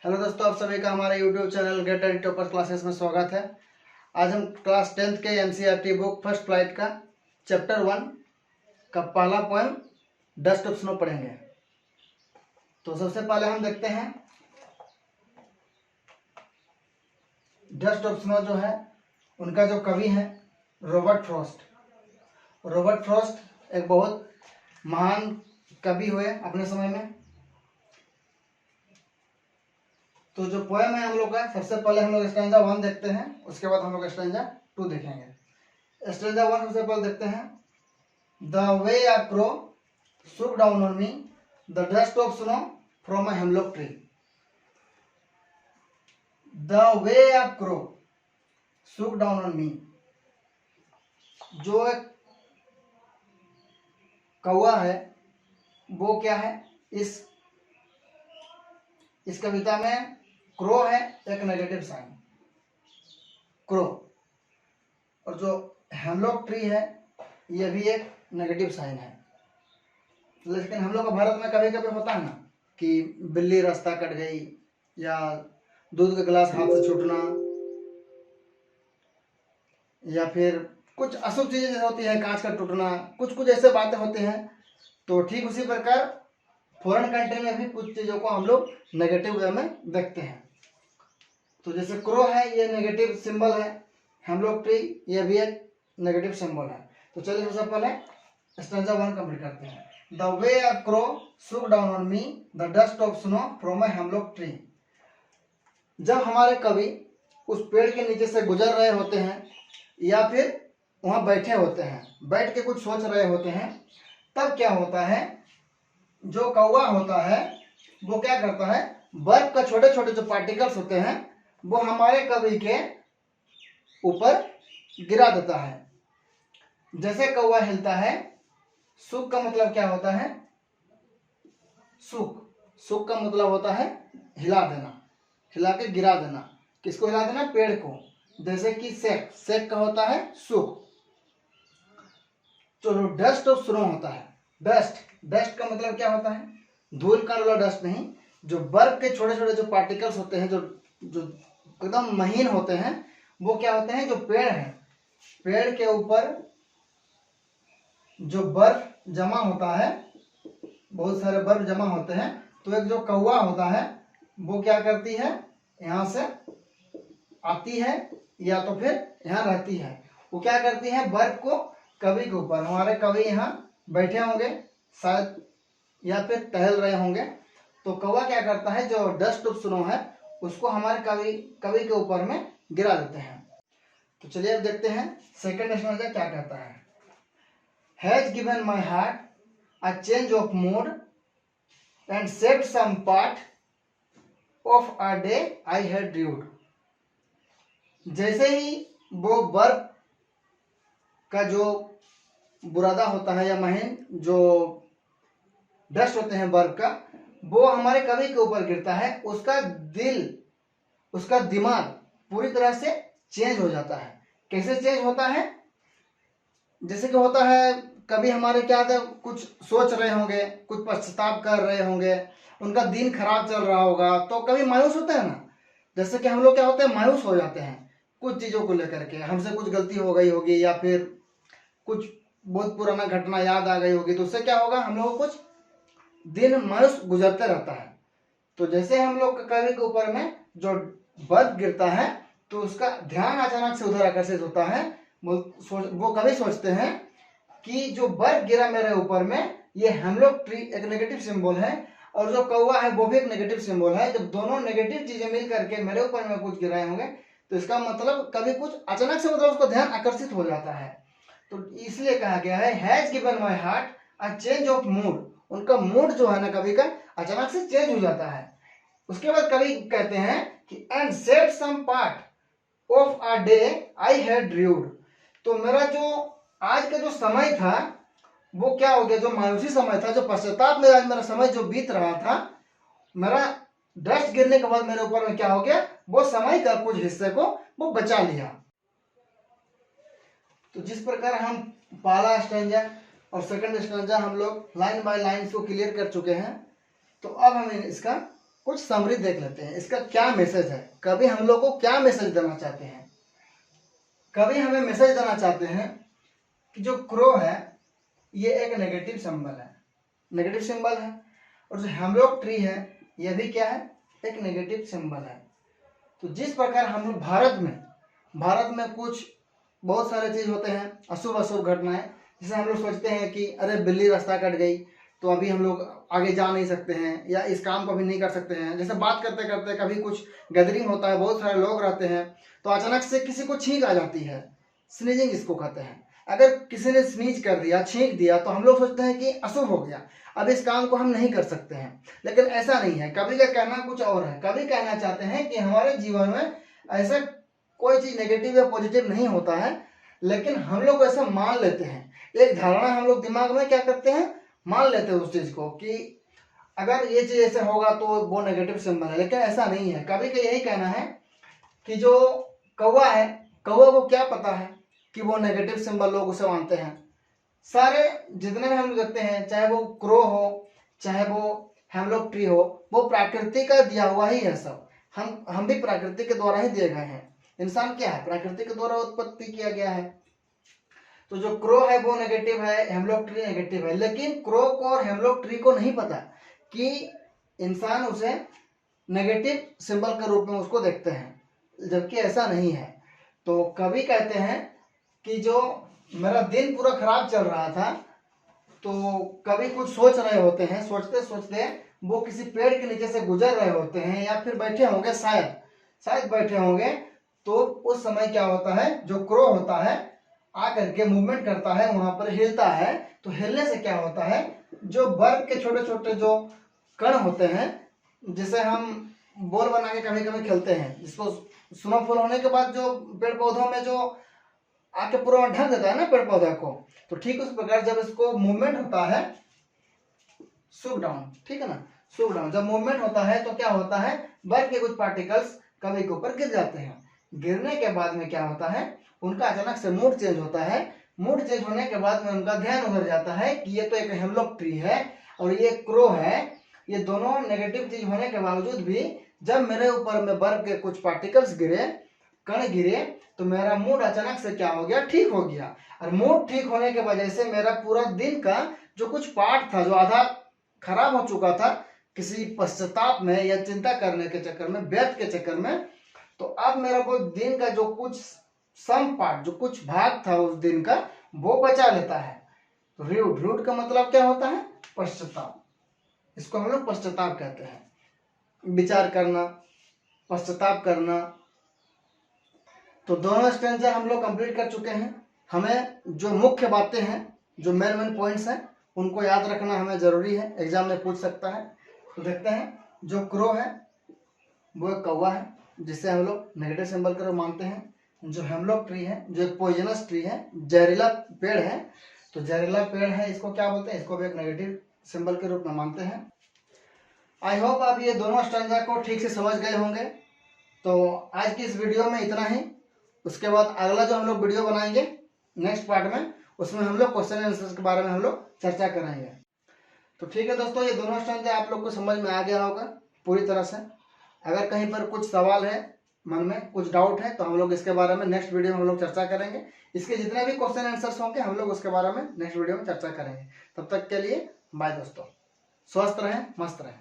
Hello दोस्तों, आप सभी का हमारे YouTube channel get ready topper classes में स्वागत है। आज हम क्लास 10th के एनसीईआरटी बुक फर्स्ट फ्लाइट का चैप्टर 1 का पहला पोएम डस्ट ऑफ स्नो पढ़ेंगे। तो सबसे पहले हम देखते हैं डस्ट ऑफ स्नो जो है उनका जो कवि है रॉबर्ट फ्रॉस्ट। रॉबर्ट फ्रॉस्ट एक बहुत महान कवि हुए अपने समय में। तो जो पोएम है हम लोग का, सबसे पहले हम लोग स्टैंजा 1 देखते हैं, उसके बाद हम लोग स्टैंजा 2 देखेंगे। स्टैंजा 1 सबसे पहले देखते हैं। The way a crow shook down on me the dust of snow from a hemlock tree। The way a crow shook down on me, जो एक कौवा है वो क्या है, इस कविता में क्रो है एक नेगेटिव साइन, क्रो, और जो हेमलॉक ट्री है ये भी एक नेगेटिव साइन है। लेकिन हम लोग का भारत में कभी कभी होता है ना कि बिल्ली रास्ता कट गई, या दूध का गिलास हाथ से छूटना, या फिर कुछ अशुभ चीजें जैसे होती है, कांच का टूटना, कुछ कुछ ऐसे बातें होती हैं। तो ठीक उसी प्रकार फॉरेन कंट्री में भी कुछ चीजों को हम लोग नेगेटिव वे में देखते हैं। तो जैसे क्रो है ये नेगेटिव सिंबल है, हेमलॉक ट्री ये भी एक नेगेटिव सिंबल है। तो चलिए सबसे पहले स्टैंजा 1 कंप्लीट करते हैं। The way a crow shook down on me the dust of snow from a hemlock tree। जब हमारे कवि उस पेड़ के नीचे से गुजर रहे होते हैं या फिर वहां बैठे होते हैं, बैठ के कुछ सोच रहे होते हैं, तब क्या होता है, जो कौवा होता है वो क्या करता है, बर्फ का छोटे छोटे जो पार्टिकल्स होते हैं वो हमारे कवि के ऊपर गिरा देता है। जैसे कौवा हिलता है, सुख का मतलब क्या होता है, सुख का मतलब होता है हिला देना, हिला के गिरा देना। किसको हिला देना, पेड़ को। जैसे कि सेक का होता है सुख। तो डस्ट ऑफ स्नो होता है, डस्ट का मतलब क्या होता है, धूल का वाला डस्ट नहीं, जो बर्फ के छोटे छोटे जो पार्टिकल्स होते हैं, जो एकदम महीन होते हैं, वो क्या होते हैं, जो पेड़ है, पेड़ के ऊपर जो बर्फ जमा होता है, बहुत सारे बर्फ जमा होते हैं, तो एक जो कौवा होता है वो क्या करती है, यहाँ से आती है या तो फिर यहाँ रहती है, वो क्या करती है, बर्फ को कवि के ऊपर, हमारे कवि यहाँ बैठे होंगे शायद या फिर टहल रहे होंगे, तो कौवा क्या करता है, जो डस्ट ऑफ स्नो है उसको हमारे कवि के ऊपर में गिरा देते हैं। तो चलिए अब देखते हैं सेकंड स्टैंजा क्या कहता है। Has given my heart a change of mood and saved some part of a day I had dreamed। जैसे ही वो बर्फ का जो बुरादा होता है या महीन जो डस्ट होते हैं बर्फ का, वो हमारे कवि के ऊपर गिरता है, उसका दिल, उसका दिमाग पूरी तरह से चेंज हो जाता है। कैसे चेंज होता है, जैसे कि होता है कभी हमारे क्या था, कुछ सोच रहे होंगे, कुछ पश्चाताप कर रहे होंगे, उनका दिन खराब चल रहा होगा, तो कभी मायूस होते हैं ना। जैसे कि हम लोग क्या होते हैं, मायूस हो जाते हैं कुछ चीज़ों को लेकर के, हमसे कुछ गलती हो गई होगी या फिर कुछ बहुत पुराना घटना याद आ गई होगी, तो उससे क्या होगा, हम लोग कुछ दिन मायूस गुजरते रहता है। तो जैसे हम लोग कवि के ऊपर में जो बर्फ गिरता है तो उसका ध्यान अचानक से उधर आकर्षित होता है। वो कवि सोचते हैं कि जो बर्फ गिरा मेरे ऊपर में, ये हेमलॉक ट्री एक नेगेटिव सिंबल है और जो कौवा है वो भी एक नेगेटिव सिंबल है। जब दोनों नेगेटिव चीजें मिल करके मेरे ऊपर में कुछ गिराए होंगे, तो इसका मतलब कभी कुछ अचानक से मतलब उसको ध्यान आकर्षित हो जाता है। तो इसलिए कहा गया है has given my heart a change of mood. उनका मूड जो है ना कवि का अचानक से चेंज हो जाता है। उसके बाद कवि कहते हैं कि and set some part of a day I had dreamed. तो मेरा जो आज का जो समय था वो क्या हो गया, जो मायूसी समय था, जो पश्चाताप में आज मेरा समय जो बीत रहा था, मेरा डस्ट गिरने के बाद मेरे ऊपर में क्या हो गया, वो समय का कुछ हिस्से को वो बचा लिया। तो जिस प्रकार हम पहला स्टैंजा और सेकंड स्टैंजा हम लोग लाइन बाय लाइन को क्लियर कर चुके हैं, तो अब हम इसका कुछ समरी देख लेते हैं, इसका क्या मैसेज है, कभी हम लोग को क्या मैसेज देना चाहते हैं। कभी हमें मैसेज देना चाहते हैं कि जो क्रो है ये एक नेगेटिव सिंबल है, नेगेटिव सिंबल है, और जो हेमलॉक ट्री है ये भी क्या है, एक नेगेटिव सिंबल है। तो जिस प्रकार हम लोग भारत में कुछ बहुत सारे चीज होते हैं, अशुभ अशुभ घटनाएं, जैसे हम लोग सोचते हैं कि अरे बिल्ली रास्ता कट गई तो अभी हम लोग आगे जा नहीं सकते हैं, या इस काम को भी नहीं कर सकते हैं। जैसे बात करते करते कभी कुछ गैदरिंग होता है, बहुत सारे लोग रहते हैं, तो अचानक से किसी को छींक आ जाती है, स्नीजिंग इसको कहते हैं। अगर किसी ने स्नीज कर दिया, छींक दिया, तो हम लोग सोचते हैं कि अशुभ हो गया, अब इस काम को हम नहीं कर सकते हैं। लेकिन ऐसा नहीं है, कभी का कहना कुछ और है। कभी कहना चाहते हैं कि हमारे जीवन में ऐसा कोई चीज नेगेटिव या पॉजिटिव नहीं होता है, लेकिन हम लोग ऐसा मान लेते हैं, एक धारणा हम लोग दिमाग में क्या करते हैं, मान लेते हैं उस चीज को कि अगर ये चीज ऐसे होगा तो वो नेगेटिव सिंबल है। लेकिन ऐसा नहीं है। कभी का यही कहना है कि जो कौवा है, कौवा को क्या पता है कि वो नेगेटिव सिंबल लोग उसे मानते हैं। सारे जितने भी हम लोग देखते हैं, चाहे वो क्रो हो, चाहे वो हेमलॉक ट्री हो, वो प्रकृति का दिया हुआ ही है सब। हम भी प्रकृति के द्वारा ही दिए गए हैं। इंसान क्या है, प्रकृति के द्वारा उत्पत्ति किया गया है। तो जो क्रो है वो नेगेटिव है, हेमलॉक ट्री नेगेटिव है, लेकिन क्रो को और हेमलॉक ट्री को नहीं पता कि इंसान उसे नेगेटिव सिंबल के रूप में उसको देखते हैं, जबकि ऐसा नहीं है। तो कवि कहते हैं कि जो मेरा दिन पूरा खराब चल रहा था, तो कभी कुछ सोच रहे होते हैं, सोचते सोचते वो किसी पेड़ के नीचे से गुजर रहे होते हैं, या फिर बैठे होंगे, शायद बैठे होंगे। तो उस समय क्या होता है, जो क्रो होता है आकर के मूवमेंट करता है, वहां पर हिलता है। तो हिलने से क्या होता है, जो बर्फ के छोटे छोटे जो कण होते हैं, जिसे हम बॉल बना के कभी कभी खेलते हैं, जिसको स्नोफॉल होने के बाद जो पेड़ पौधों में जो आके पूरा ढक देता है ना पेड़ पौधा को, तो ठीक उस प्रकार जब इसको मूवमेंट होता है, सूक डाउन, ठीक है ना, सूक डाउन, जब मूवमेंट होता है तो क्या होता है, बर्फ के कुछ पार्टिकल्स कभी के ऊपर गिर जाते हैं। गिरने के बाद में क्या होता है, उनका अचानक से मूड चेंज होता है। मूड चेंज होने के बाद में उनका ध्यान उधर जाता है कि ये तो एक हेमलॉक ट्री है और ये क्रो है, ये दोनों नेगेटिव चीज होने के बावजूद भी जब मेरे ऊपर में बर्फ के कुछ पार्टिकल्स गिरे, कण गिरे, तो मेरा मूड अचानक से क्या हो गया, ठीक हो गया। और मूड ठीक होने के वजह से मेरा पूरा दिन का जो कुछ पार्ट था, जो आधा खराब हो चुका था किसी पश्चाताप में या चिंता करने के चक्कर में, व्यर्थ के चक्कर में, तो अब मेरा वो दिन का जो कुछ सम पार्ट, जो कुछ भाग था उस दिन का, वो बचा लेता है। तो रूट का मतलब क्या होता है, पश्चाताप। इसको हम लोग पश्चाताप कहते हैं, विचार करना, पश्चाताप करना। तो दोनों स्ट्रेंजर हम लोग कंप्लीट कर चुके हैं। हमें जो मुख्य बातें हैं, जो मेन पॉइंट्स हैं, उनको याद रखना हमें जरूरी है, एग्जाम में पूछ सकता है। तो देखते हैं, जो क्रो है वो एक कौवा है, जिसे हम लोग नेगेटिव सिंबल के रूप मानते हैं। जो हेमलॉक ट्री है, जो एक पॉइजनस ट्री है, जहरीला पेड़ है, तो जहरीला पेड़ है, इसको क्या बोलते हैं, इसको भी एक नेगेटिव सिंबल के रूप में मानते हैं। आई होप आप ये दोनों स्ट्रेंजर को ठीक से समझ गए होंगे। तो आज की इस वीडियो में इतना ही। उसके बाद अगला जो हम लोग वीडियो बनाएंगे नेक्स्ट पार्ट में, उसमें हम लोग क्वेश्चन आंसर के बारे में हम लोग चर्चा करेंगे। तो ठीक है दोस्तों, ये दोनों स्ट्रेंजर आप लोग को समझ में आ गया होगा पूरी तरह से। अगर कहीं पर कुछ सवाल है, मन में कुछ डाउट है, तो हम लोग इसके बारे में नेक्स्ट वीडियो में हम लोग चर्चा करेंगे। इसके जितने भी क्वेश्चन आंसर्स होंगे हम लोग उसके बारे में नेक्स्ट वीडियो में चर्चा करेंगे। तब तक के लिए बाय दोस्तों, स्वस्थ रहें, मस्त रहें।